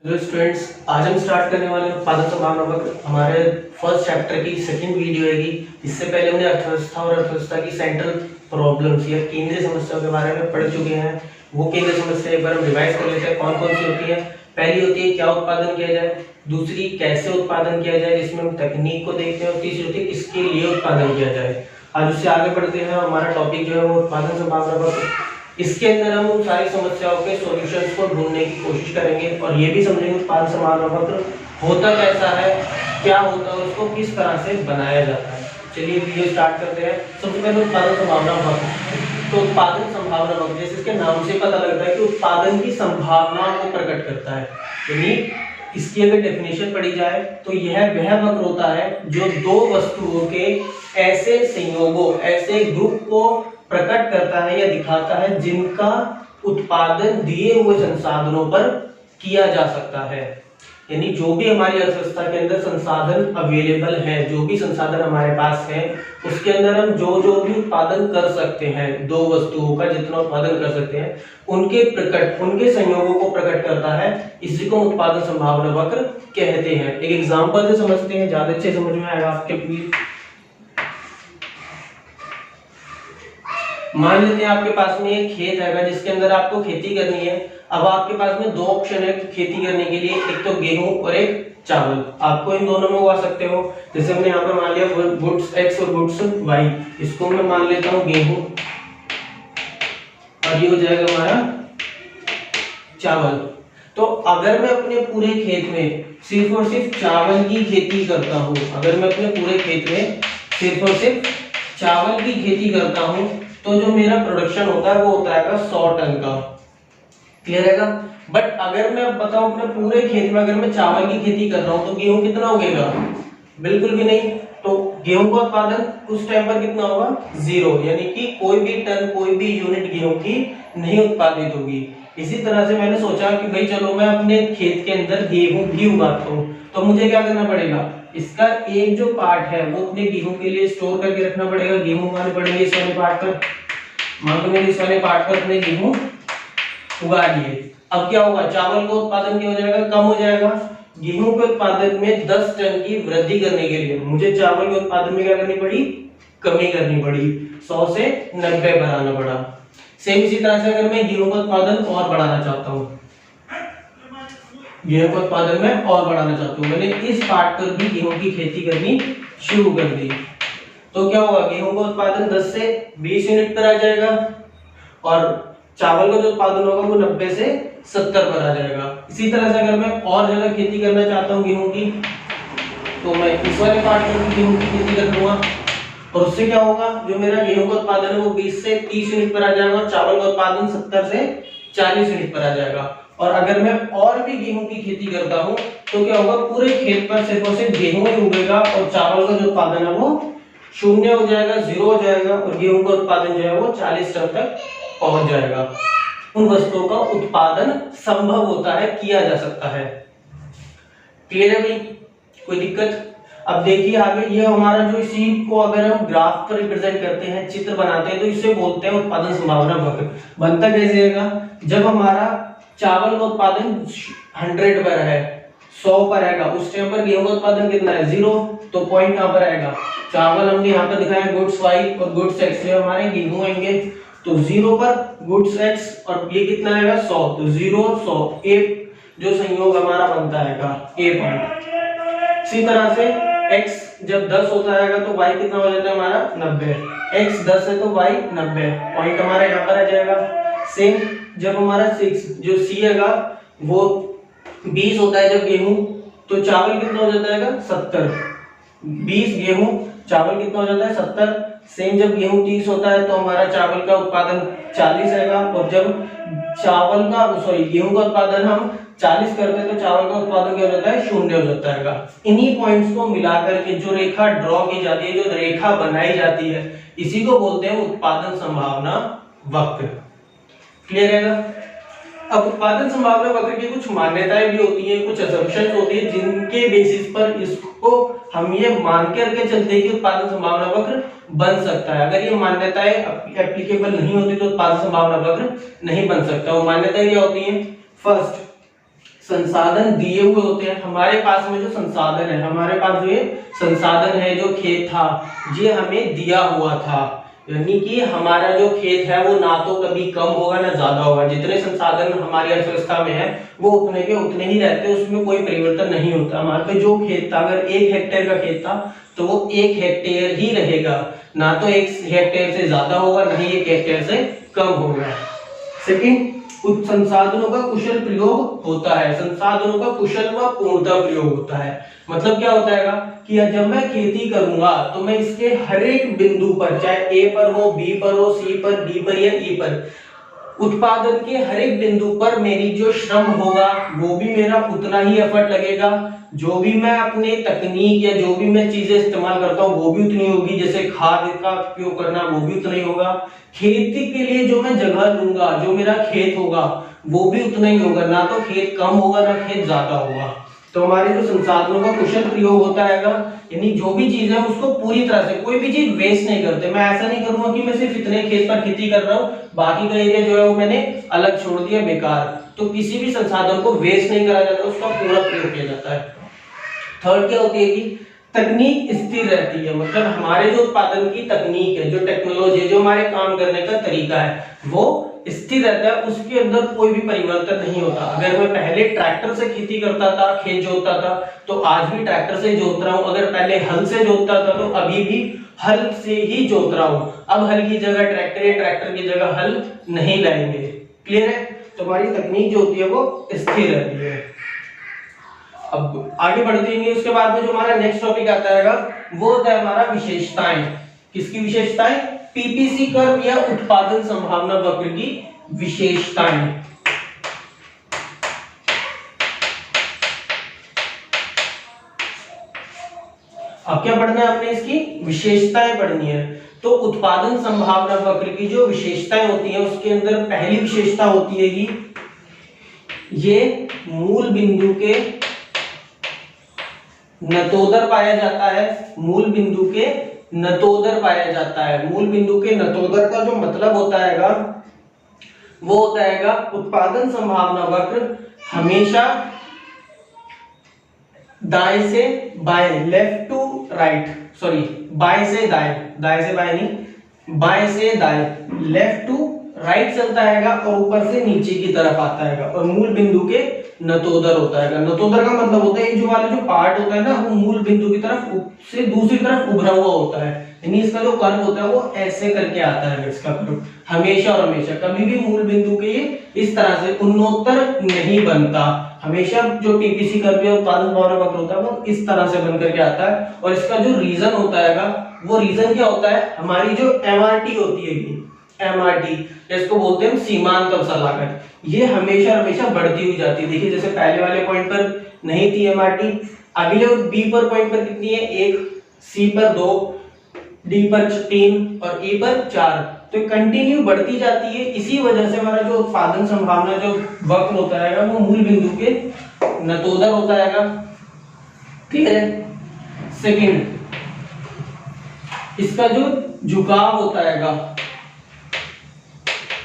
Hello students, आज हम start करने वाले हैं उत्पादन संभावना वक्र। हमारे फर्स्ट चैप्टर की सेकंड वीडियो है। इससे पहले हमने अर्थव्यवस्था और अर्थव्यवस्था की सेंट्रल प्रॉब्लम्स या केंद्रीय समस्याओं के बारे में पढ़ चुके हैं। वो केंद्रीय समस्या एक बार हम रिवाइज कर लेते हैं। कौन कौन सी होती है? पहली होती है क्या उत्पादन किया जाए, दूसरी कैसे उत्पादन किया जाए जिसमें हम तकनीक को देखते हैं, और तीसरी होती है किसके लिए उत्पादन किया जाए। आज उससे आगे बढ़ते हैं। हमारा टॉपिक जो है वो उत्पादन संभावना वक्र। इसके अंदर हम उन सारी समस्याओं के सॉल्यूशंस को ढूंढने की कोशिश करेंगे और ये भी समझेंगे उत्पादन संभावना वक्र होता कैसा है, क्या होता है, उसको किस तरह से बनाया जाता है। चलिए वीडियो स्टार्ट करते हैं। सबसे पहले उत्पादन संभावना वक्र। तो उत्पादन संभावना वक्र जैसे इसके नाम से पता लगता है कि उत्पादन की संभावना को प्रकट करता है। यानी इसकी अगर डेफिनेशन पढ़ी जाए तो यह वह वक्र होता है जो दो वस्तुओं के ऐसे संयोगों, ऐसे ग्रुप को प्रकट करता है या दिखाता है जिनका उत्पादन दिए हुए संसाधनों पर किया जा सकता है। यानी जो भी हमारी अर्थव्यवस्था के अंदर संसाधन अवेलेबल है, जो भी संसाधन हमारे पास है, उसके अंदर हम जो भी उत्पादन कर सकते हैं, दो वस्तुओं का जितना उत्पादन कर सकते हैं, उनके संयोगों को प्रकट करता है। इसी को उत्पादन संभावना वक्र कहते हैं। एक एग्जांपल से समझते हैं, ज्यादा अच्छे समझ में आएगा आपके लिए। मान लेते हैं आपके पास में एक खेत है जिसके अंदर आपको खेती करनी है। अब आपके पास में दो ऑप्शन है खेती करने के लिए, एक तो गेहूं और एक चावल। आपको इन दोनों में उगा सकते हो। जैसे हमने यहाँ पे मान लिया गुड्स एक्स और गुड्स वाई। इसको मैं मान लेता हूँ गेहूं और ये हो जाएगा हमारा चावल। तो अगर मैं अपने पूरे खेत में सिर्फ और सिर्फ चावल की खेती करता हूँ, अगर मैं अपने पूरे खेत में सिर्फ और सिर्फ चावल की खेती करता हूँ, तो जो मेरा प्रोडक्शन होता है वो होता है 100 टन का। क्लियर है? बट अगर मैं बताऊं अपने पूरे खेत में अगर मैं चावल की खेती कर रहा हूं तो गेहूं कितना उगेगा? बिल्कुल भी नहीं। तो गेहूं का उत्पादन उस टाइम पर कितना होगा? 0। यानी कि कोई भी टन, कोई भी यूनिट गेहूं की नहीं उत्पादित होगी। इसी तरह से मैंने सोचा कि भाई चलो मैं अपने खेत के अंदर गेहूं भी उगाता हूं, तो मुझे क्या करना पड़ेगा? इसका एक जो पार्ट है वो अपने गेहूं के लिए स्टोर करके रखना पड़ेगा। गेहूं उगाने पड़ेंगे इस वाले पार्ट पर। मान लो मैंने इस वाले पार्ट पर अपने गेहूं उगा लिए। अब क्या होगा? चावल का उत्पादन क्या हो जाएगा? कम हो जाएगा। गेहूं के उत्पादन में 10 टन की वृद्धि करने के लिए मुझे चावल के उत्पादन में क्या करनी पड़ी? कमी करनी पड़ी। 100 से 90 बढ़ाना पड़ा। सेम इसी तरह से अगर मैं गेहूं का उत्पादन और बढ़ाना चाहता हूं, गेहूं का उत्पादन में और बढ़ाना चाहता हूं, मैंने इस पार्ट पर भी गेहूं की खेती करनी शुरू कर दी, तो क्या होगा? गेहूं का उत्पादन 10 से 20 यूनिट पर आ जाएगा और चावल का जो उत्पादन होगा वो 90 से 70 पर आ जाएगा। इसी तरह से अगर मैं और ज्यादा खेती करना चाहता हूं गेहूं की, तो मैं इस वाले पार्ट पर भी गेहूं की खेती कर दूंगा और उससे क्या होगा? जो मेरा गेहूं का उत्पादन है वो 20 से 30 यूनिट पर आ जाएगा और चावल का उत्पादन 70 से 40 यूनिट पर आ जाएगा। और अगर मैं और भी गेहूं की खेती करता हूं तो क्या होगा? पूरे खेत पर सिर्फ और सिर्फ गेहूं ही उगेगा और चावल का जो उत्पादन है वो 0 हो जाएगा, 0 हो जाएगा और गेहूं का उत्पादन जो है वो 40 टन तक पहुंच जाएगा। उन वस्तुओं का उत्पादन संभव होता है, किया जा सकता है। क्लियर है भाई? कोई दिक्कत? अब देखिए आगे, ये हमारा जो इसी को अगर हम ग्राफ पर रिप्रेजेंट करते हैं, चित्र बनाते हैं, तो इसे बोलते हैं उत्पादन संभावना वक्र। बनता कैसे है? जब हमारा चावल का उत्पादन 100 पर है, 100 पर आएगा, उस टाइम पर गेहूं का उत्पादन कितना है? 0। तो पॉइंट कहां पर आएगा? चावल हमने यहाँ पर दिखाया गुड्स वाई और गुड्स एक्स, हमारे गेहूं आएंगे। तो 0 पर गुड्स एक्स और ये कितना आएगा? 100। तो 0 100 ए जो संयोग हमारा बनता है ए पॉइंट। इसी तरह से x जब 10 होता है तो y कितना हो जाता है हमारा? 90। x 10 है तो y 90, पॉइंट हमारा यहाँ पर आ जाएगा। सेम जब हमारा 6 जो c हैगा वो 20 होता है जब गेहूं, तो चावल कितना हो जाता है? 70। 20 गेहूं, चावल कितना हो जाता है? 70। सेम जब गेहूं 30 होता है तो हमारा चावल का उत्पादन 40 आएगा और जब गेहूं का उत्पादन हम 40 करते हैं तो चावल का उत्पादन क्या हो जाता है? 0 हो जाता है। इन्हीं पॉइंट्स को मिलाकर के जो रेखा ड्रॉ की जाती है, जो रेखा बनाई जाती है, इसी को बोलते हैं उत्पादन संभावना वक्र। क्लियर है? अब उत्पादन संभावना वक्र की कुछ मान्यताएं भी होती हैं, कुछ असम्पशंस होती है जिनके बेसिस पर इसको हम ये मान करके चलते हैं कि उत्पादन संभावना वक्र बन सकता है। अगर ये मान्यताएं एप्लीकेबल नहीं होती तो उत्पादन संभावना वक्र नहीं बन सकता। वो मान्यताएं क्या होती हैं? फर्स्ट, संसाधन दिए हुए होते हैं। हमारे पास में जो संसाधन है, हमारे पास जो ये संसाधन है, जो खेत था, ये हमें दिया हुआ था, यानी कि हमारा जो खेत है वो ना तो कभी कम होगा ना ज्यादा होगा। जितने संसाधन हमारी अर्थव्यवस्था में है वो उतने के उतने ही रहते हैं, उसमें कोई परिवर्तन नहीं होता। हमारे पे जो खेत था, अगर 1 हेक्टेयर का खेत था तो वो 1 हेक्टेयर ही रहेगा, ना तो 1 हेक्टेयर से ज्यादा होगा, ना ही 1 हेक्टेयर से कम होगा। सेकंड, कुछ संसाधनों का कुशल प्रयोग होता है। संसाधनों का कुशल व पूर्णतः प्रयोग होता है। मतलब क्या होता है कि जब मैं खेती करूंगा तो मैं इसके हर एक बिंदु पर, चाहे ए पर हो, बी पर हो, सी पर, डी पर या ई पर, उत्पादन के हर एक बिंदु पर मेरी जो श्रम होगा वो भी मेरा उतना ही एफर्ट लगेगा। जो भी मैं अपने तकनीक या जो भी मैं चीजें इस्तेमाल करता हूँ वो भी उतनी होगी, जैसे खाद का उपयोग करना वो भी उतना ही होगा। खेती के लिए जो मैं जगह लूंगा, जो मेरा खेत होगा वो भी उतना ही होगा, ना तो खेत कम होगा ना खेत ज्यादा होगा। तो हमारे जो संसाधनों का कुशल प्रयोग होता है, यानी जो भी चीज है उसको पूरी तरह से, कोई भी चीज वेस्ट नहीं करते। मैं ऐसा नहीं करूंगा कि मैं सिर्फ इतने खेत पर खेती कर रहा हूँ, बाकी का एरिया जो है वो मैंने अलग छोड़ दिया बेकार। तो किसी भी संसाधन को वेस्ट नहीं करा जाता, उसका पूरा प्रयोग किया जाता है। थर्ड क्या होती है कि तकनीक स्थिर रहती है। मतलब हमारे जो उत्पादन की तकनीक है, जो टेक्नोलॉजी है, जो हमारे काम करने का तरीका है वो स्थिर रहता है, उसके अंदर कोई भी परिवर्तन नहीं होता। अगर मैं पहले ट्रैक्टर से खेती करता था, खेत जोतता था, तो आज भी ट्रैक्टर से जोत रहा हूं। अगर पहले हल से जोतता था तो अभी भी हल से ही जोत रहा हूं। अब हल की जगह ट्रैक्टर या ट्रैक्टर की जगह हल नहीं लाएंगे। क्लियर है? तो हमारी तकनीक जो होती है वो स्थिर रहती है। अब आगे बढ़ते हैं, उसके बाद में जो हमारा नेक्स्ट टॉपिक आता है वो होता है हमारा विशेषताएं। किसकी विशेषताएं? पीपीसी कर्व या उत्पादन संभावना वक्र की विशेषताएं। अब क्या पढ़ना है आपने? इसकी विशेषताएं पढ़नी है। तो उत्पादन संभावना वक्र की जो विशेषताएं होती हैं उसके अंदर पहली विशेषता होती है कि ये मूल बिंदु के नतोदर पाया जाता है। मूल बिंदु के नतोदर पाया जाता है। मूल बिंदु के नतोदर का जो मतलब होता है वो होता है उत्पादन संभावना वक्र हमेशा दाएं से बाएं, लेफ्ट टू राइट, सॉरी बाएं से दाएं, दाएं से बाएं नहीं, बाएं से दाएं, लेफ्ट टू राइट चलता है और ऊपर से नीचे की तरफ आता है और मूल बिंदु के नतोदर होता है। नतोदर का मतलब होता है जो वाला जो पार्ट होता है ना, वो मूल बिंदु की तरफ से दूसरी तरफ उभरा हुआ होता है, यानी इसका जो कर्व होता है वो ऐसे करके आता है। इसका कर्व हमेशा और हमेशा कभी भी मूल बिंदु के इस तरह से उन्नोत्तर नहीं बनता। हमेशा जो पीपीसी कर्व या उत्पादन संभावना वक्र होता है वो इस तरह से बन करके आता है। और इसका जो रीजन होता है वो रीजन क्या होता है? हमारी जो एमआरटी होती है, एमआरटी इसको बोलते हैं सीमांत अवसर लागत, ये हमेशा हमेशा बढ़ती हुई जाती है। देखिए जैसे पहले वाले पॉइंट पर नहीं थी एमआरटी, अगले बी पर पॉइंट पर कितनी है? 1, सी पर 2, डी पर 3 और ई पर 4, तो कंटिन्यू बढ़ती जाती है। इसी वजह से हमारा जो उत्पादन संभावना जो वक्र होता है वो मूल बिंदु के नतोदर होता है। क्लियर है? सेकंड, इसका जो झुकाव होता है,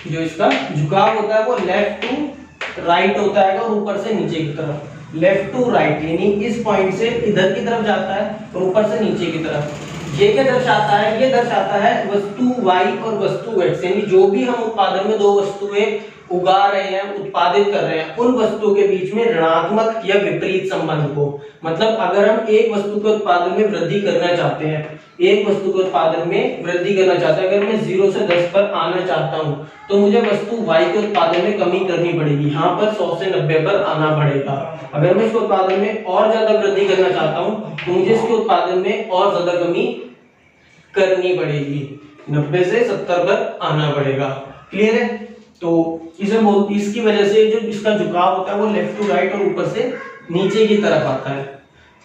जो इसका झुकाव होता है वो लेफ्ट टू राइट होता है और ऊपर से नीचे की तरफ। लेफ्ट टू राइट यानी इस पॉइंट से इधर की तरफ जाता है और ऊपर से नीचे की तरफ। ये क्या दर्शाता है? ये दर्शाता है वस्तु y और वस्तु x, यानी जो भी हम उत्पादन में दो वस्तुएं उगा रहे हैं, उत्पादित कर रहे हैं, उन वस्तुओं के बीच में ऋणात्मक या विपरीत संबंध को। मतलब अगर हम एक वस्तु के उत्पादन में वृद्धि करना चाहते हैं, एक वस्तु के उत्पादन में वृद्धि करना चाहते हैं, अगर मैं 0 से 10 पर आना चाहता हूं तो मुझे वस्तु y के उत्पादन में कमी करनी पड़ेगी, यहाँ पर 100 से 90 पर आना पड़ेगा। अगर मैं इसके उत्पादन में और ज्यादा वृद्धि करना चाहता हूं तो मुझे इसके उत्पादन में और ज्यादा कमी करनी पड़ेगी, 90 से 70 पर आना पड़ेगा। क्लियर है? तो इसकी वजह से जो इसका झुकाव होता है वो लेफ्ट टू राइट और ऊपर से नीचे की तरफ आता है।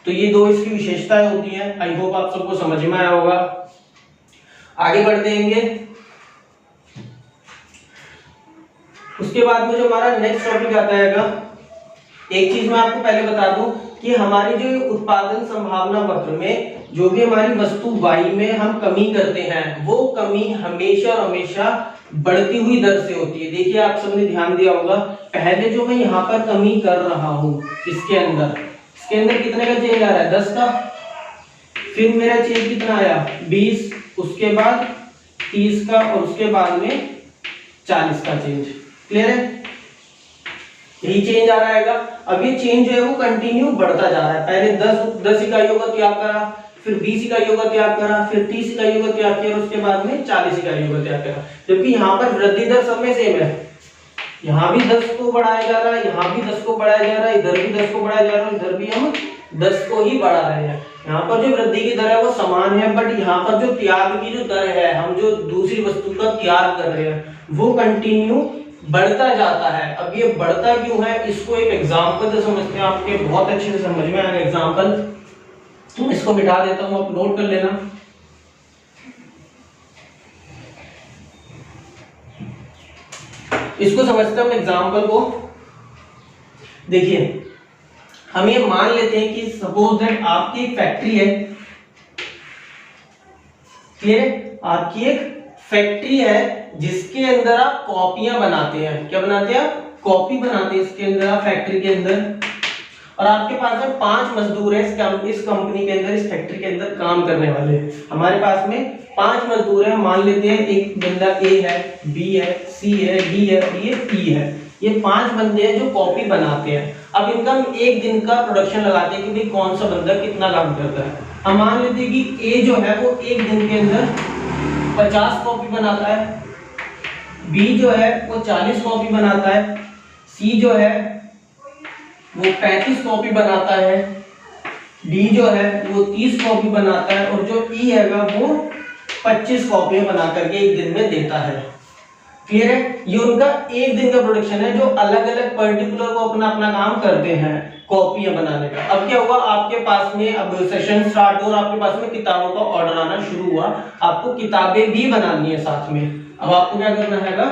तो ये दो इसकी विशेषताएं होती हैं। आई होप आप सबको समझ में आया होगा। आगे बढ़ते हैं। उसके बाद में जो हमारा नेक्स्ट टॉपिक आता है, एक चीज मैं आपको पहले बता दूं कि हमारी जो उत्पादन संभावना वक्र में जो भी हमारी वस्तु y में हम कमी करते हैं वो कमी हमेशा और हमेशा बढ़ती हुई दर से होती है। देखिए आप सबने ध्यान दिया होगा, पहले जो मैं यहाँ पर कमी कर रहा हूँ इसके अंदर कितने का चेंज आ रहा है 10 का, फिर मेरा चेंज कितना आया 20, उसके बाद 30 का और उसके बाद में 40 का चेंज। क्लियर है, यही चेंज आ रहा है। अब ये चेंज जो है वो कंटिन्यू बढ़ता जा रहा है। पहले 10 इकाइयों का त्याग करा, फिर 20 इकाइयों का त्याग करा, फिर 30 इकाइयों का त्याग किया और उसके बाद में 40 इकाइयों का त्याग करा। जबकि यहाँ पर वृद्धि दर सब में सेम है, यहाँ भी 10 को बढ़ाया जा रहा है, यहाँ भी 10 को बढ़ाया जा रहा है, इधर भी 10 को बढ़ाया जा रहा है, इधर भी हम 10 को ही बढ़ा रहे हैं। यहाँ पर जो वृद्धि की दर है वो समान है, बट यहाँ पर जो त्याग की जो दर है, हम जो दूसरी वस्तु का त्याग कर रहे हैं वो कंटिन्यू बढ़ता जाता है। अब ये बढ़ता क्यों है, इसको एक एग्जांपल से समझते हैं, आपके बहुत अच्छे से समझ में आएगा एग्जांपल। इसको मिटा देता हूं, आप नोट कर लेना। इसको समझते हैं एग्जांपल को। देखिए हम ये मान लेते हैं कि सपोज दैट आपकी एक फैक्ट्री है, क्लियर, आपकी एक फैक्ट्री है जिसके अंदर आप कॉपियां बनाते हैं। क्या बनाते हैं आप? कॉपी बनाते हैं इसके अंदर आप फैक्ट्री के अंदर। और आपके पास में 5 मजदूर हैं इस कंपनी के अंदर, इस फैक्ट्री के अंदर काम करने वाले। हमारे पास में 5 मजदूर हैं, मान लेते हैं एक बंदा ए है, बी है, सी है, डी है और ये ई है। ये 5 बंदे हैं जो कॉपी बनाते हैं। अब इनका हम एक दिन का प्रोडक्शन लगाते हैं कि भाई कौन सा बंदा कितना काम करता है। हम मान लेते हैं कि ए जो है वो एक दिन के अंदर 50 कॉपी बनाता है, बी जो है वो 40 कॉपी बनाता है, सी जो है वो 35 कॉपी बनाता है, डी जो है वो 30 कॉपी बनाता है और जो ई हैगा वो 25 कॉपियां बना करके एक दिन में देता है। क्लियर है, ये उनका एक दिन का प्रोडक्शन है जो अलग अलग पर्टिकुलर को अपना अपना काम करते हैं कॉपियां बनाने का। अब क्या हुआ, आपके पास में अब सेशन स्टार्ट हो और आपके पास में किताबों का ऑर्डर आना शुरू हुआ, आपको किताबें भी बनानी है साथ में। अब आपको क्या करना हैगा,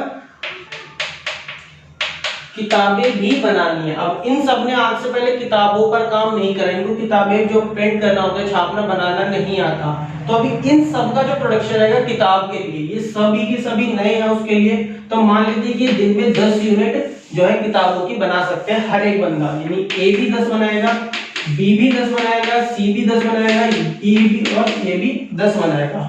किताबें भी बनानी है। अब इन सब ने आज से पहले किताबों पर काम नहीं करा, इनको किताबें जो प्रिंट करना होता है, छापना बनाना नहीं आता। तो अभी इन सब का जो प्रोडक्शन है किताब के लिए, ये सभी की सभी नए हैं उसके लिए। तो मान लीजिए कि दिन में 10 यूनिट जो है किताबों की बना सकते हैं हर एक बंदा, यानी ए भी 10 बनाएगा, बी भी 10 बनाएगा, सी भी 10 बनाएगा, ई भी और ए भी 10 बनाएगा।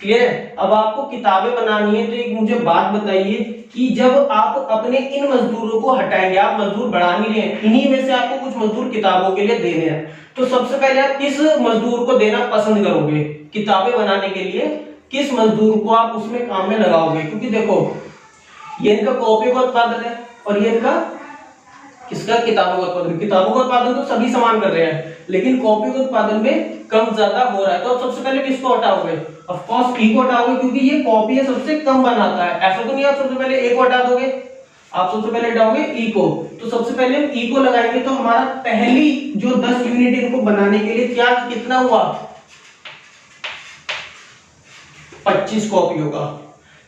क्लियर है, अब आपको किताबें बनानी है तो एक मुझे बात बताइए कि जब आप अपने इन मजदूरों को हटाएंगे, आप मजदूर बढ़ा नहीं रहे हैं, इन्हीं में से आपको कुछ मजदूर किताबों के लिए देने हैं, तो सबसे पहले आप किस मजदूर को देना पसंद करोगे किताबें बनाने के लिए? किस मजदूर को आप उसमें काम में लगाओगे? क्योंकि देखो ये इनका कॉपी का उत्पादन है और ये इनका किसका? किताबों का उत्पादन। किताबों का उत्पादन तो सभी समान कर रहे हैं, लेकिन कॉपी के उत्पादन में कम ज्यादा हो रहा है। तो सबसे पहले किसको हटाओगे? ऑफ कोर्स ई को हटाओगे, क्योंकि ये कॉपी है सबसे कम बनाता है। ऐसा तो नहीं आप सबसे पहले ए को हटा दोगे, आप सबसे पहले हटाओगे ई को। तो सबसे पहले हम ई को लगाएंगे तो हमारा पहली जो 10 यूनिट इनको बनाने के लिए त्याग कितना हुआ? 25 कॉपियों का।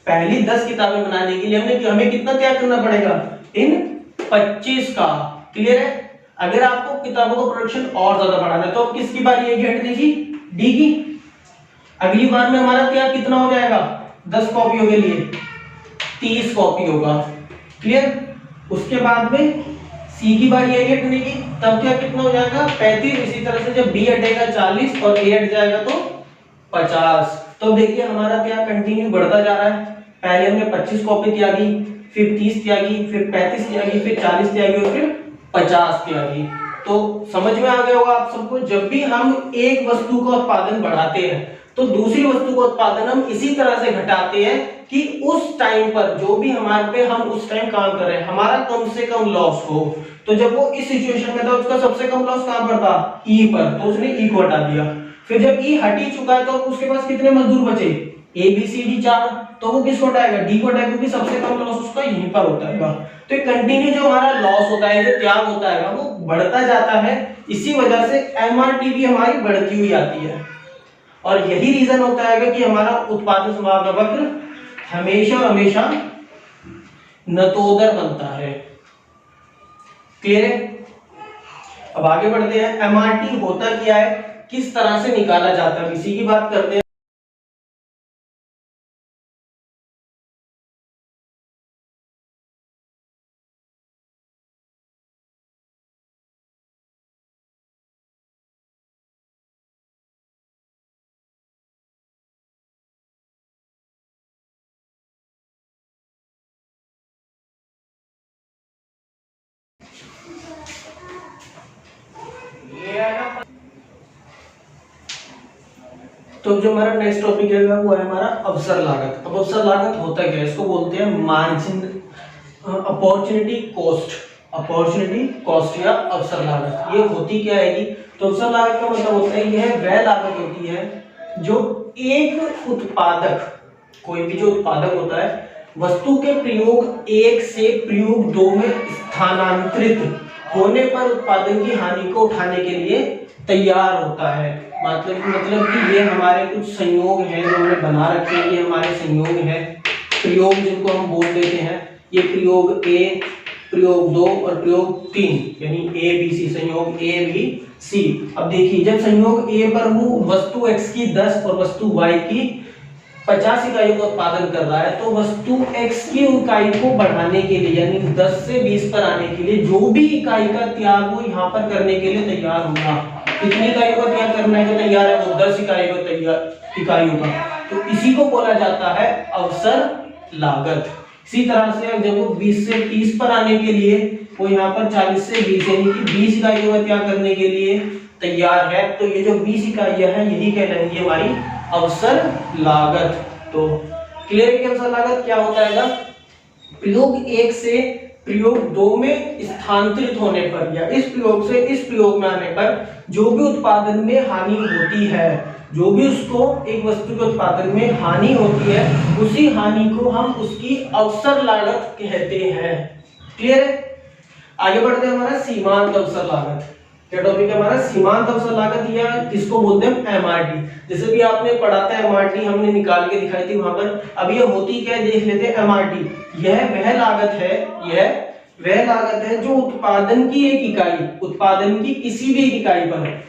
पहली 10 किताबें बनाने के लिए हमें कितना त्याग करना पड़ेगा? इन 25 का। क्लियर है, अगर आपको किताबों का प्रोडक्शन और ज्यादा बढ़ाना है तो अब किसकी बारी है हटने की? डी की। अगली बार में हमारा त्याग कितना हो जाएगा? 10 कॉपियों के लिए 30 कॉपी होगा। क्लियर, उसके बाद में सी की बारी है हटने की, तब क्या कितना हो जाएगा? 35। इसी तरह से जब बी हटेगा 40 और ए हट जाएगा तो 50। तो देखिए हमारा त्याग कंटिन्यू बढ़ता जा रहा है। पहले हमने 25 कॉपी त्यागी, फिर 30 त्यागी, फिर 35 त्यागी, फिर 40 त्यागी और फिर 50 त्यागी। तो समझ में आ गया होगा आप सबको, जब भी हम एक वस्तु का उत्पादन बढ़ाते हैं तो दूसरी वस्तु का उत्पादन हम इसी तरह से घटाते हैं कि उस टाइम पर जो भी हमारे पे हम उस टाइम काम कर रहे हैं हमारा कम से कम लॉस हो। तो जब वो इस सिचुएशन में था उसका सबसे कम लॉस कहां पर था? ई पर, तो उसने ई को हटा दिया। फिर जब ई हट ही चुका है तो उसके पास कितने मजदूर बचे? ए बी सी डी 4, तो वो किसको हटाएगा? डी को हटाएगा, क्योंकि सबसे कम लॉस उसका यहीं पर होता है। तो कंटिन्यू जो हमारा लॉस होता है, जो त्याग होता है वो बढ़ता जाता है। इसी वजह से एमआरटी भी हमारी बढ़ती हुई आती है और यही रीजन होता है कि हमारा उत्पादन संभावना वक्र हमेशा हमेशा नतोदर बनता है। क्लियर है, अब आगे बढ़ते हैं। एमआरटी होता क्या है किस तरह से निकाला जाता है, इसी की बात करते हैं। तो जो हमारा नेक्स्ट टॉपिक है वो है हमारा अवसर लागत। अब अवसर लागत होता क्या है, इसको बोलते हैं margin opportunity cost, opportunity cost या अवसर लागत। ये होती क्या है कि, तो अवसर लागत का मतलब होता है यह वह लागत होती है जो एक उत्पादक, कोई भी जो उत्पादक होता है, वस्तु के प्रयोग 1 से प्रयोग 2 में स्थानांतरित होने पर उत्पादन की हानि को उठाने के लिए तैयार होता है। मतलब कि ये हमारे कुछ संयोग हैं जो हमने बना रखे हैं, ये हमारे संयोग हैं, प्रयोग जिनको हम बोल देते हैं, ये प्रयोग A, प्रयोग 2 और प्रयोग 3, यानी A B C, संयोग A B C। अब देखिए जब संयोग A पर वो वस्तु X की 10 और वस्तु Y की 50 इकाइयों का उत्पादन कर रहा है, तो वस्तु X की इकाई को बढ़ाने के लिए यानी 10 से 20 पर आने के लिए जो भी इकाई का त्याग वो यहाँ पर करने के लिए तैयार होगा। कितनी इकाइयों का त्याग करने को तैयार है, वो 10 इकाइयों का, तो इसी को बोला जाता है अवसर लागत। इसी तरह से जब वो 20 से 30 पर आने के लिए वो यहाँ पर 40 से 20 यानी कि 20 इकाइयों का त्याग करने के लिए तैयार है, तो ये जो 20 इकाइयां हैं यही कहलाएंगी हमारी अवसर लागत। तो क्लियर है कि अवसर लागत क्या होता है, प्रयोग 1 से प्रयोग 2 में स्थानांतरित होने पर या इस प्रयोग से इस प्रयोग में आने पर जो भी उत्पादन में हानि होती है, जो भी उसको एक वस्तु के उत्पादन में हानि होती है, उसी हानि को हम उसकी अवसर लागत कहते हैं। क्लियर है? आगे बढ़ते हैं हमारा सीमांत अवसर लागत। क्या टॉपिक है हमारा? सीमांत अवसर लागत, या इसको बोलते हैं एमआरटी। जैसे भी आपने पढ़ा था एमआरटी, हमने निकाल के दिखाई थी वहां पर। अब ये होती क्या है देख लेते हैं। एमआरटी यह वह लागत है, यह वह लागत है जो उत्पादन की एक इकाई, उत्पादन की किसी भी इकाई पर,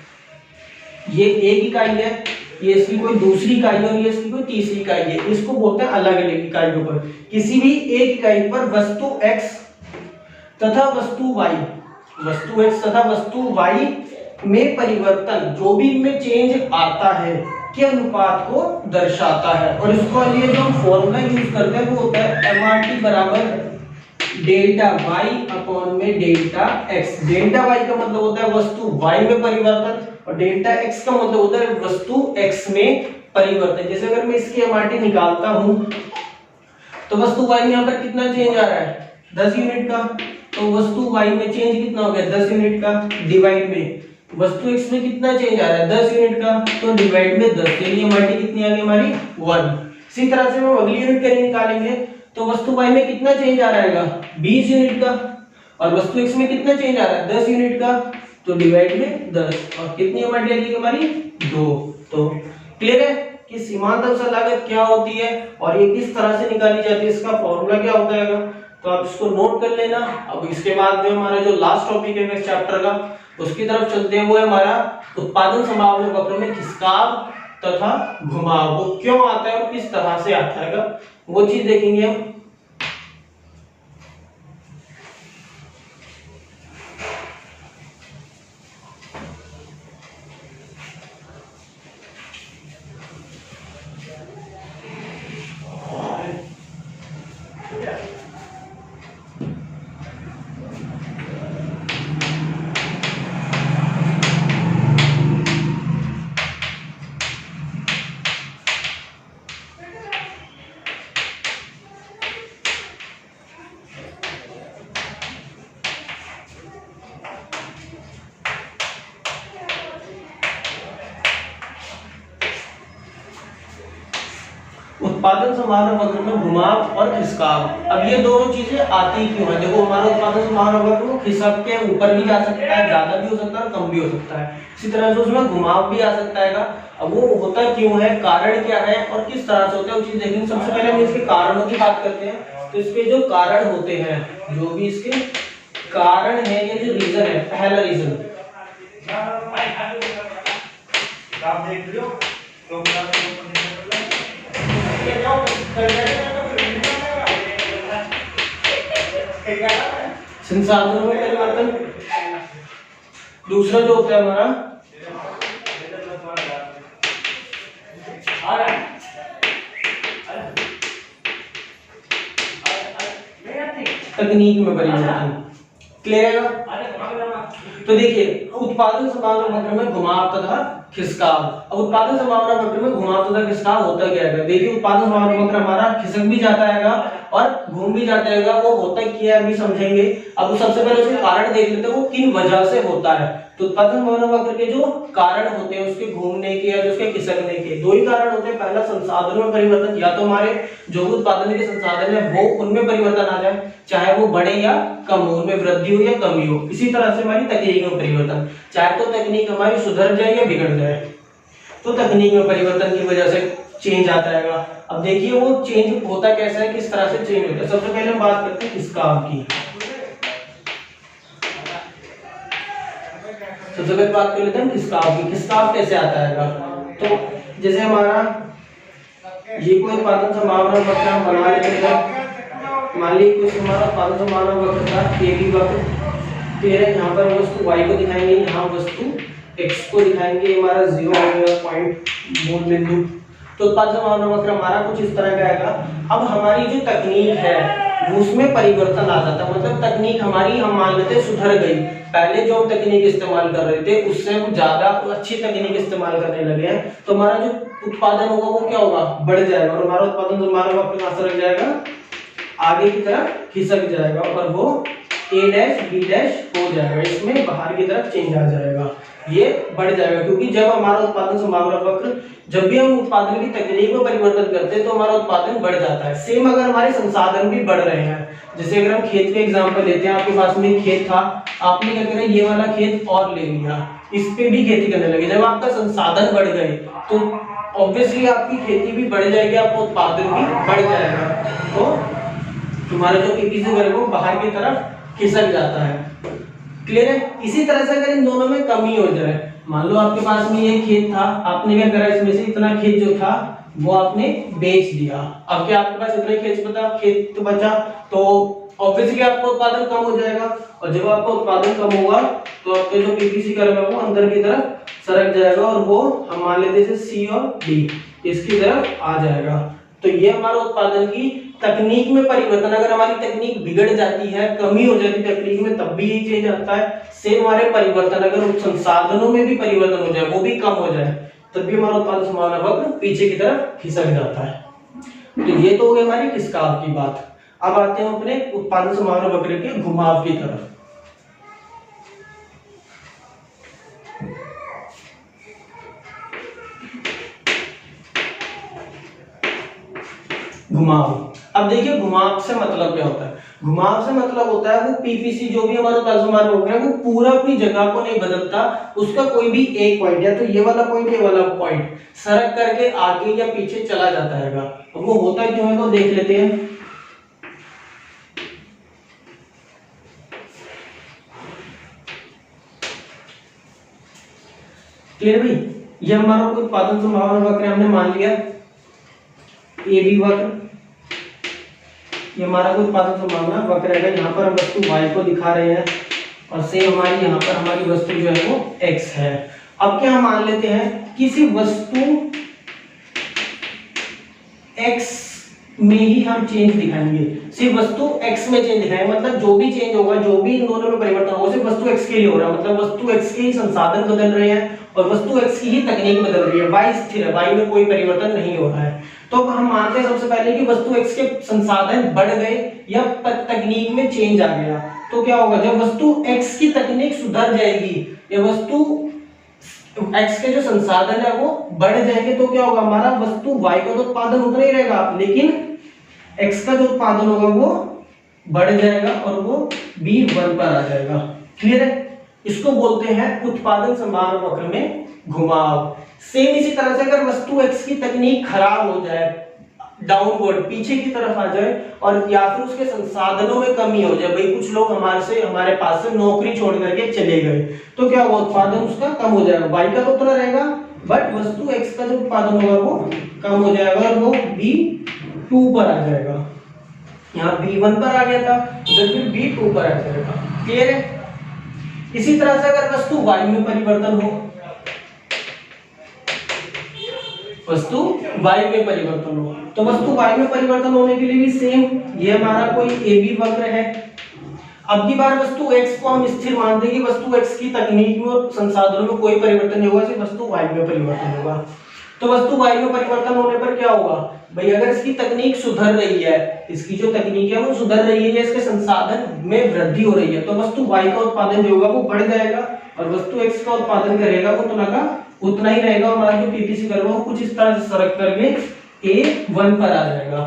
ये एक इकाई है, ये इसकी कोई दूसरी इकाई है और ये इसकी कोई तीसरी इकाई है, इसको बोलते हैं अलग अलग इकाइयों पर। किसी भी एक इकाई पर वस्तु x तथा वस्तु y, वस्तु x तथा वस्तु y में परिवर्तन, जो भी इनमें चेंज आता है के अनुपात को दर्शाता है। और इसको लिए जो फॉर्मूला यूज करते हैं वो होता है एमआरटी बराबर डेल्टा y अपॉन में डेल्टा x। डेल्टा y का मतलब होता है वस्तु y में परिवर्तन और डेल्टा x का मतलब होता है वस्तु x में परिवर्तन। जैसे अगर मैं इसकी एमआरटी निकालता हूं तो वस्तु y में यहाँ पर कितना चेंज आ रहा है, 10 यूनिट का, तो वस्तु y में चेंज कितना हो गया, 10 यूनिट का, डिवाइड में वस्तु x में कितना चेंज आ रहा है, 10 यूनिट का, तो डिवाइड में 10, यानी एमआरटी कितनी आ गई हमारी 1। इसी तरह से हम अगली यूनिट कैसे निकालेंगे, तो वस्तु y में कितना चेंज आ रहा है 20 यूनिट का, और वस्तु x में कितना चेंज आ रहा है 10 यूनिट का, तो डिवाइड में 10, और कितनी एमआरटी आ गई हमारी 2। तो क्लियर है कि सीमांत अवसर लागत क्या होती है और ये किस तरह से निकाली जाती है, इसका फॉर्मूला क्या होता है, तो आप इसको नोट कर लेना। अब इसके बाद में हमारा जो लास्ट टॉपिक है इस चैप्टर का, उसकी तरफ चलते हैं। वो है हमारा उत्पादन संभावना वक्र में खिसकाव तथा घुमाव। वो क्यों आता है और किस तरह से आता है, वो चीज देखेंगे हम। उत्पादन संभावना वक्र में घुमाव और खिसकाव। अब ये दोनों चीजें आती क्यों है, देखो हमारा उत्पादन संभावना वक्र वो खिसक के ऊपर भी जा सकता है, ज्यादा भी हो सकता है और कम भी हो सकता है। इसी तरह से उसमें घुमाव भी आ सकता है। अब वो होता क्यों है, कारण क्या है और किस तरह से होता है, वो चीज देखेंगे। सबसे पहले हम इसके कारणों की बात करते हैं। तो इसके जो कारण होते हैं, जो भी इसके कारण है, ये जो रीजन है, पहला रीजन आप देख लियो तो संसाधनों में परिवर्तन। दूसरा जो होता है हमारा तकनीक में परिवर्तन। क्लियर है? तो देखिए उत्पादन संभावना वक्र में घुमाव तथा खिसकाव। अब उत्पादन संभावना वक्र में घुमाव तथा खिसकाव होता क्या है? देखिए उत्पादन संभावना वक्र हमारा खिसक भी जाता है और घूम भी जाता है। वो होता क्या है अभी समझेंगे। अब सबसे पहले उसके कारण देख लेते हैं, वो किन वजह से होता है। तो उत्पादन संभावना वक्र के जो कारण होते हैं उसके घूमने के या उसके खिसकने के, दो ही कारण होते हैं। पहला संसाधनों में परिवर्तन, या तो हमारे जो उत्पादन के संसाधन है वो उनमें परिवर्तन आ जाए, चाहे वो बढ़े या कम हो, उनमें वृद्धि हो या कमी हो। इसी तरह से हमारी तकनीक में परिवर्तन, चाहे तो तकनीक हमारी सुधर जाए या बिगड़ जाए, तो तकनीक में परिवर्तन की वजह से चेंज आता है। अब देखिए वो चेंज होता कैसा है, किस तरह से चेंज होता है। सबसे पहले हम बात करते हैं खिसकाव की। सबसे पहले बात कर लेते हैं खिसकाव की। खिसकाव कैसे आता है? तो जैसे हमारा ये कोई उत्पादन संभावना वक्र हम बना लेते हैं। मान लीजिए कुछ हमारा उत्पादन संभावना वक्र था ए बी वक्र, फिर यहाँ पर वस्तु y को दिखाएंगे, यहाँ वस्तु x को दिखाएंगे। हमारा 0 हो गया पॉइंट मूल बिंदु। तो उत्पादन संभावना वक्र हमारा कुछ इस तरह का आएगा। अब हमारी जो तकनीक है उसमें परिवर्तन आ जाता है, मतलब तकनीक हमारी हम मान लेते सुधर गई। पहले जो हम तकनीक इस्तेमाल कर रहे थे उससे हम ज्यादा अच्छी तकनीक इस्तेमाल करने लगे हैं, तो हमारा जो उत्पादन होगा वो क्या होगा? बढ़ जाएगा। और हमारा उत्पादन संभावना वक्र कहां से लग जाएगा? आगे की तरफ खिसक जाएगा और वो a डैश b डैश हो जाएगा, इसमें बाहर की तरफ चेंज आ जाएगा, ये बढ़ जाएगा। क्योंकि जब हमारा उत्पादन संभावना वक्र, जब भी हम उत्पादन की तकनीक में परिवर्तन करते हैं तो हमारा उत्पादन बढ़ जाता है। सेम अगर हमारे संसाधन भी बढ़ रहे हैं, जैसे अगर हम खेत के एग्जांपल लेते हैं, आपके पास में खेत था, आपने क्या करा ये वाला खेत और ले लिया, इस पे भी खेती करने लगे। जब आपका संसाधन बढ़ गए तो ऑब्वियसली आपकी खेती भी बढ़ जाएगी, आपका उत्पादन भी बढ़ जाएगा, तो तुम्हारा जो पीपीसी वर्ग वो बाहर की तरफ खिसक जाता है। क्लियर है? इसी तरह से अगर इन दोनों में कमी हो जाए, मान लो आपके पास में ये खेत था, आपने क्या करा इसमें से इतना खेत जो था वो आपने बेच दिया। अब क्या आपके पास इतना खेत बचा, तो ऑब्वियसली आपका उत्पादन कम हो जाएगा। और जब आपका उत्पादन कम होगा तो आपके जो पीपीसी कर्व है वो अंदर की तरफ सरक जाएगा और वो हम मान लेते हैं सी और डी इसकी तरफ आ जाएगा। तो ये हमारा उत्पादन की तकनीक में परिवर्तन। अगर हमारी तकनीक बिगड़ जाती है, कमी हो जाती है तकनीक में, तब भी यही चेंज आता है। सेम हमारे परिवर्तन, अगर संसाधनों में भी परिवर्तन हो जाए, वो भी कम हो जाए, तब भी हमारा उत्पादन संभावना वक्र पीछे की तरफ खिसक जाता है। तो ये तो हो गई हमारी खिसकाव की बात। अब आते हैं अपने उत्पादन संभावना वक्र के घुमाव की तरफ। घुमाव। अब देखिए घुमाव से मतलब क्या होता है? घुमाव से मतलब होता है वो पीपीसी जो भी हमारा उत्पादन संभावना वक्र है वो पूरा अपनी जगह को नहीं बदलता, उसका कोई भी एक पॉइंट, या तो ये वाला पॉइंट, ये वाला पॉइंट सरक करके आगे या पीछे चला जाता है। वो होता क्यों है तो देख लेते हैं। क्लियर भाई? ये हमारा कोई उत्पादन संभावना वक्र हमने मान लिया ए बी वक्र, ये हमारा कोई उत्पादन संभावना वक्र है। यहाँ पर हम वस्तु y को दिखा रहे हैं और सेम हमारी यहाँ पर हमारी वस्तु जो है वो x है। अब क्या हम मान लेते हैं किसी वस्तु x में ही हम चेंज दिखाएंगे, सिर्फ वस्तु x में चेंज दिखाएंगे। मतलब जो भी चेंज होगा, जो भी इन दोनों में परिवर्तन होगा, सिर्फ वस्तु x के लिए हो रहा है। मतलब वस्तु x के ही संसाधन बदल रहे हैं और वस्तु x की ही तकनीक बदल रही है। y स्थिर है, y में कोई परिवर्तन नहीं हो रहा है। तो हम मानते हैं सबसे पहले कि वस्तु x के संसाधन बढ़ गए या तकनीक में चेंज आ गया। तो क्या होगा? जब वस्तु x की तकनीक सुधर जाएगी या वस्तु x के जो संसाधन है वो बढ़ जाएंगे, तो क्या होगा? हमारा वस्तु y का तो उत्पादन उतना ही रहेगा, लेकिन x का जो उत्पादन होगा वो बढ़ जाएगा और वो b1 पर आ जाएगा। क्लियर है? इसको बोलते हैं उत्पादन संभावना वक्र में घुमाव। सेम इसी तरह से अगर वस्तु x की तकनीक खराब हो जाए, डाउनवर्ड पीछे की तरफ आ जाए, और या फिर उसके संसाधनों में कमी हो जाए, भाई कुछ लोग हमारे पास से नौकरी छोड़ करके चले गए, तो क्या हुआ? उत्पादन उसका कम हो जाएगा। y का तो उतना रहेगा बट वस्तु x का जो उत्पादन होगा वो कम हो जाएगा और वो B2 पर आ जाएगा। यहाँ B1 पर आ गया था, इधर फिर B2 पर आ जाएगा। क्लियर है? इसी तरह से अगर वस्तु y में परिवर्तन हो, वस्तु y में परिवर्तन हो, तो वस्तु y में परिवर्तन होने के लिए भी सेम, ये हमारा कोई AB वक्र है। अब की बार वस्तु x को हम स्थिर मान देंगे, वस्तु x की तकनीक में और संसाधनों में कोई परिवर्तन नहीं होगा, सिर्फ वस्तु y में परिवर्तन होगा। तो वस्तु y में परिवर्तन होने पर क्या होगा भाई, अगर इसकी तकनीक सुधर रही है, इसकी जो तकनीक है वो सुधर रही है या इसके संसाधन में वृद्धि हो रही है, तो वस्तु y का उत्पादन जो होगा वो बढ़ जाएगा और वस्तु x का उत्पादन करेगा वो उतना ही रहेगा। हमारा जो पीपीसी कर्व है वो कुछ इस तरह से सरक करके A1 पर आ जाएगा।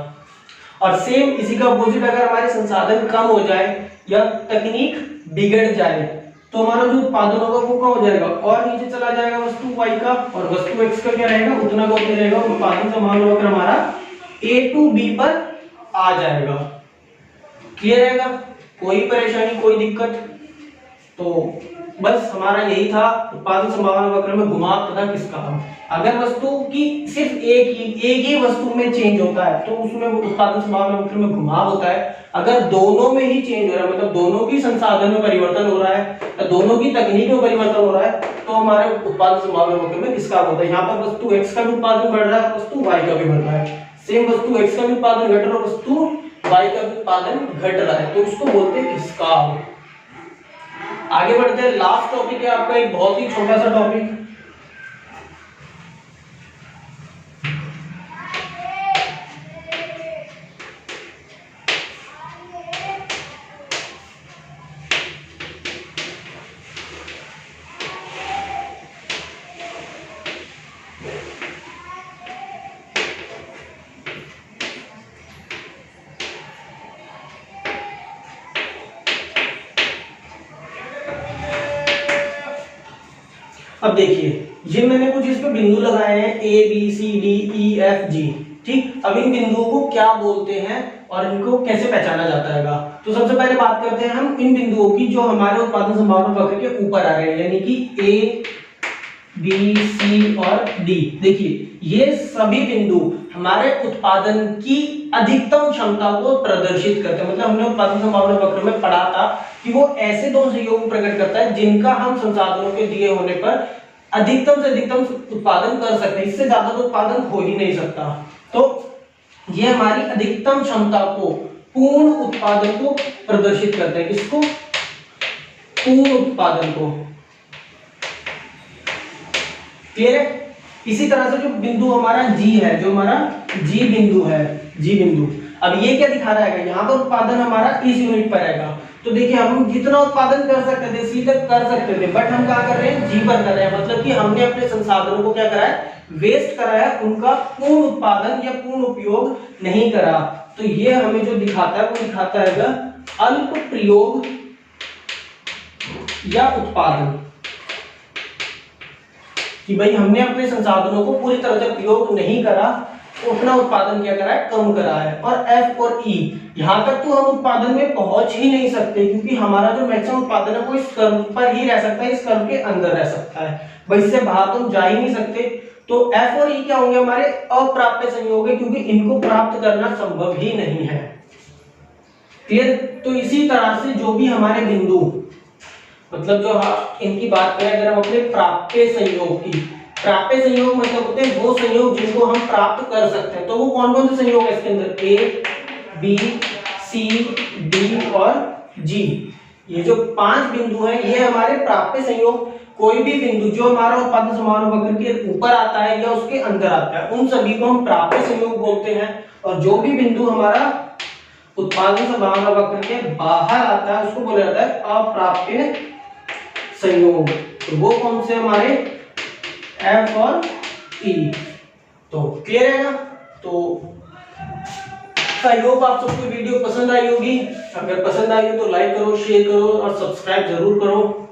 और सेम इसी का अपोजिट, अगर हमारे संसाधन कम हो जाए या तकनीक बिगड़ जाए तो हमारा जो उत्पादन होगा वो क्या हो जाएगा, और नीचे चला जाएगा वस्तु y का, और वस्तु x का क्या रहेगा, उतना का उतना रहेगा। उत्पादन समान होकर हमारा A to B पर आ जाएगा। क्लियर रहेगा? कोई परेशानी, कोई दिक्कत? तो बस हमारा यही था, उत्पादन संभावना वक्र में घुमाव तथा किसका। अगर वस्तु की सिर्फ एक ही वस्तु में चेंज होता है तो उसमें उत्पादन संभावना वक्र में घुमाव होता है। अगर दोनों में ही चेंज हो रहा है, मतलब दोनों की संसाधन में परिवर्तन हो रहा है या दोनों की तकनीक में परिवर्तन हो रहा है, तो हमारे उत्पादन संभावना वक्र में किसका होता है। यहाँ पर वस्तु x का भी उत्पादन बढ़ रहा है, वस्तु y का भी बढ़ रहा है। सेम वस्तु x का भी उत्पादन घट रहा है, वस्तु y का भी उत्पादन घट रहा है, तो उसको बोलते हैं किसका। आगे बढ़ते हैं, लास्ट टॉपिक है आपका एक बहुत ही छोटा सा टॉपिक। अब देखिए, ये मैंने कुछ इस पे बिंदु लगाए हैं A B C D E F G, ठीक। अब इन बिंदुओं को क्या बोलते हैं और इनको कैसे पहचाना जाता है। तो सबसे पहले बात करते हैं हम इन बिंदुओं की जो हमारे उत्पादन संभावना वक्र के ऊपर आ रहे हैं, यानी कि A B C और D। देखिए ये सभी बिंदु हमारे उत्पादन की अधिकतम क्षमता को प्रदर्शित करते हैं। मतलब हमने उत्पादन संभावना वक्र में पढ़ा था कि वो ऐसे दो संयोग प्रकट करता है जिनका हम संसाधनों के दिए होने पर अधिकतम से अधिकतम उत्पादन कर सकते हैं, इससे ज्यादा तो उत्पादन हो ही नहीं सकता। तो ये हमारी अधिकतम क्षमता को, पूर्ण उत्पादन को प्रदर्शित करते हैं। किसको? पूर्ण उत्पादन को। क्लियर है? इसी तरह से जो बिंदु हमारा G है, जो हमारा G बिंदु है, G बिंदु, अब ये क्या दिखा रहा है, यहाँ पर उत्पादन हमारा इस यूनिट पर आएगा। तो देखिए हम जितना उत्पादन कर सकते थे C तक कर सकते थे, बट हम क्या कर रहे हैं, G पर कर रहे हैं। मतलब कि हमने अपने संसाधनों को क्या करा है, वेस्ट करा है, उनका पूर्ण उत्पादन या पूर्ण उपयोग नहीं करा। तो ये हमें जो दिखाता है वो दिखाता है अल्प प्रयोग या उत्पादन, कि भाई हमने अपने संसाधनों को पूरी तरह से प्रयोग नहीं करा, तो अपना उत्पादन क्या करा है, कम करा है। और F और E, यहां तक तो हम उत्पादन में पहुंच ही नहीं सकते, क्योंकि हमारा जो मैक्सिमम उत्पादन है वो इस कर्व पर ही रह सकता है, इस कर्व के अंदर रह सकता है, भाई इससे बाहर तो हम जा ही नहीं सकते। तो F और E क्या होंगे, हमारे अप्राप्य संयोग है, क्योंकि इनको प्राप्त करना संभव ही नहीं है। क्लियर? तो इसी तरह से जो भी हमारे बिंदु, मतलब जो इनकी बात करें अगर हम अपने प्राप्य संयोग की, प्राप्य संयोग मतलब होते हैं वो संयोग जिनको हम प्राप्त कर सकते हैं। तो वो कौन कौन से संयोग है इसके अंदर, A B C D और G, ये जो 5 बिंदु हैं ये हमारे प्राप्य संयोग। कोई भी बिंदु जो हमारा उत्पादन संभावना वक्र के ऊपर आता है या उसके अंदर आता है, उन सभी को हम प्राप्य संयोग बोलते हैं। और जो भी बिंदु हमारा उत्पादन संभावना वक्र के बाहर आता है उसको बोला जाता है अप्राप्य संयोग। तो वो कौन से हमारे F और E। तो क्लियर है ना? तो आई होप आप सबको वीडियो पसंद आई होगी। अगर पसंद आई हो तो लाइक करो, शेयर करो और सब्सक्राइब जरूर करो।